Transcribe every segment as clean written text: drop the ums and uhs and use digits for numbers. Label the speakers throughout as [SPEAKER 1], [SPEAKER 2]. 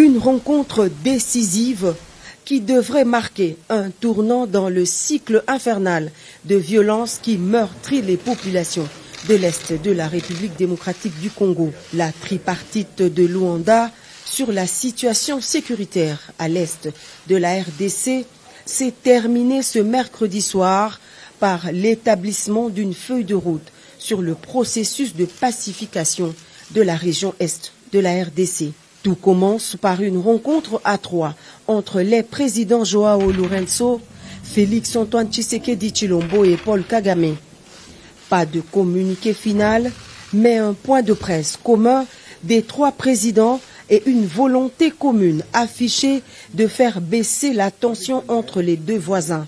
[SPEAKER 1] Une rencontre décisive qui devrait marquer un tournant dans le cycle infernal de violence qui meurtrit les populations de l'Est de la République démocratique du Congo. La tripartite de Luanda sur la situation sécuritaire à l'Est de la RDC s'est terminée ce mercredi soir par l'établissement d'une feuille de route sur le processus de pacification de la région Est de la RDC. Tout commence par une rencontre à trois entre les présidents Joao Lourenço, Félix Antoine Tshisekedi Tshilombo et Paul Kagame. Pas de communiqué final, mais un point de presse commun des trois présidents et une volonté commune affichée de faire baisser la tension entre les deux voisins.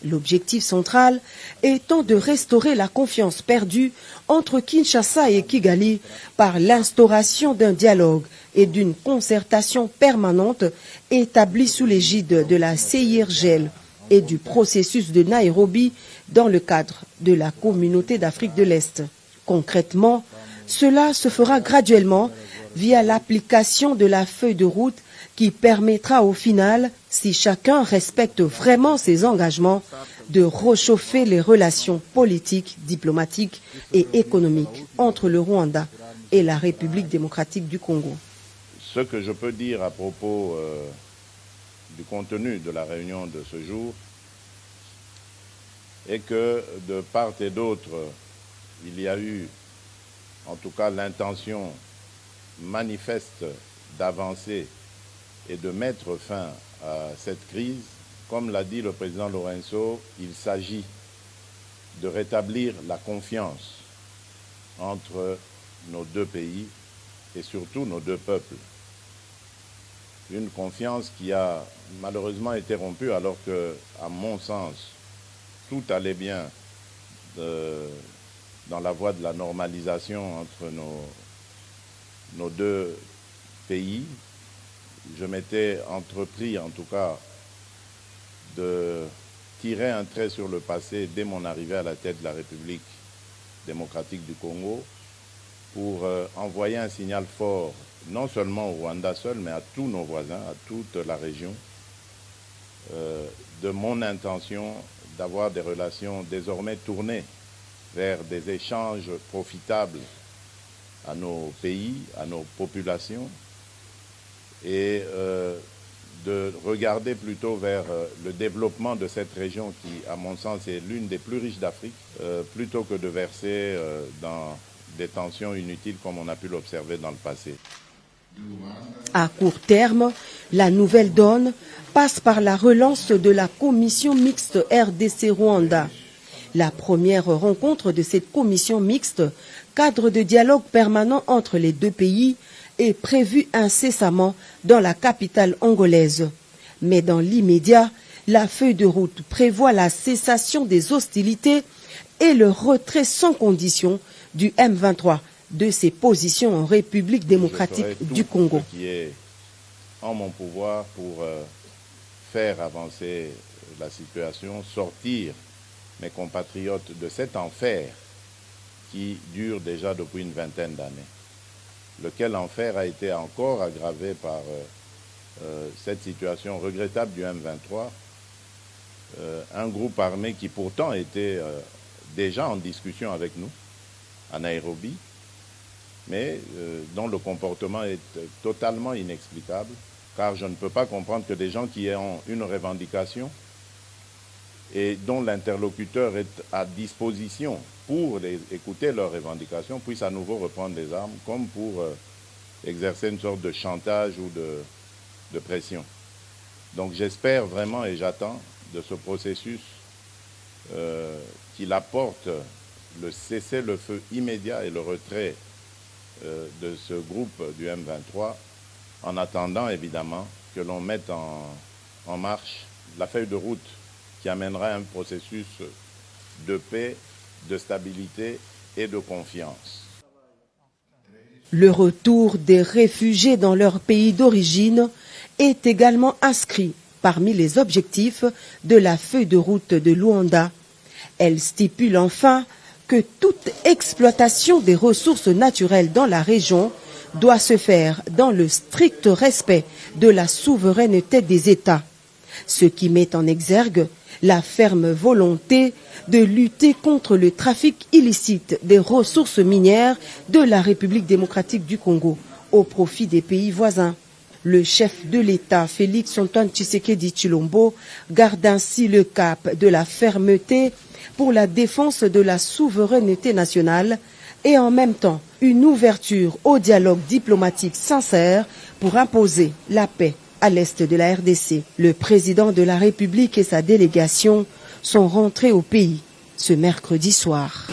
[SPEAKER 1] L'objectif central étant de restaurer la confiance perdue entre Kinshasa et Kigali par l'instauration d'un dialogue et d'une concertation permanente établie sous l'égide de la CIRGL et du processus de Nairobi dans le cadre de la Communauté d'Afrique de l'Est. Concrètement, cela se fera graduellement via l'application de la feuille de route qui permettra au final, si chacun respecte vraiment ses engagements, de réchauffer les relations politiques, diplomatiques et économiques entre le Rwanda et la République démocratique du Congo.
[SPEAKER 2] Ce que je peux dire à propos du contenu de la réunion de ce jour est que de part et d'autre, il y a eu en tout cas l'intention manifeste d'avancer et de mettre fin à cette crise. Comme l'a dit le président Lourenço, il s'agit de rétablir la confiance entre nos deux pays et surtout nos deux peuples. Une confiance qui a malheureusement été rompue alors que, à mon sens, tout allait bien dans la voie de la normalisation entre nos deux pays. Je m'étais entrepris, en tout cas, de tirer un trait sur le passé dès mon arrivée à la tête de la République démocratique du Congo pour envoyer un signal fort, non seulement au Rwanda seul, mais à tous nos voisins, à toute la région, de mon intention d'avoir des relations désormais tournées vers des échanges profitables à nos pays, à nos populations, et de regarder plutôt vers le développement de cette région qui, à mon sens, est l'une des plus riches d'Afrique, plutôt que de verser dans des tensions inutiles comme on a pu l'observer dans le passé.
[SPEAKER 1] À court terme, la nouvelle donne passe par la relance de la commission mixte RDC-Rwanda. La première rencontre de cette commission mixte, cadre de dialogue permanent entre les deux pays, est prévue incessamment dans la capitale angolaise. Mais dans l'immédiat, la feuille de route prévoit la cessation des hostilités et le retrait sans condition du M23 de ses positions en République démocratique du Congo.
[SPEAKER 2] Ce qui est en mon pouvoir pour faire avancer la situation, sortir mes compatriotes de cet enfer qui dure déjà depuis une vingtaine d'années. Lequel enfer a été encore aggravé par cette situation regrettable du M23, un groupe armé qui pourtant était déjà en discussion avec nous à Nairobi, mais dont le comportement est totalement inexplicable, car je ne peux pas comprendre que des gens qui ont une revendication et dont l'interlocuteur est à disposition pour écouter leurs revendications, puissent à nouveau reprendre les armes, comme pour exercer une sorte de chantage ou de pression. Donc j'espère vraiment et j'attends de ce processus qu'il apporte le cessez-le-feu immédiat et le retrait de ce groupe du M23, en attendant évidemment que l'on mette en marche la feuille de route qui amènera un processus de paix, de stabilité et de confiance.
[SPEAKER 1] Le retour des réfugiés dans leur pays d'origine est également inscrit parmi les objectifs de la feuille de route de Luanda. Elle stipule enfin que toute exploitation des ressources naturelles dans la région doit se faire dans le strict respect de la souveraineté des États, ce qui met en exergue la ferme volonté de lutter contre le trafic illicite des ressources minières de la République démocratique du Congo au profit des pays voisins. Le chef de l'État, Félix Antoine Tshisekedi Tshilombo, garde ainsi le cap de la fermeté pour la défense de la souveraineté nationale et en même temps une ouverture au dialogue diplomatique sincère pour imposer la paix à l'est de la RDC. Le président de la République et sa délégation sont rentrés au pays ce mercredi soir.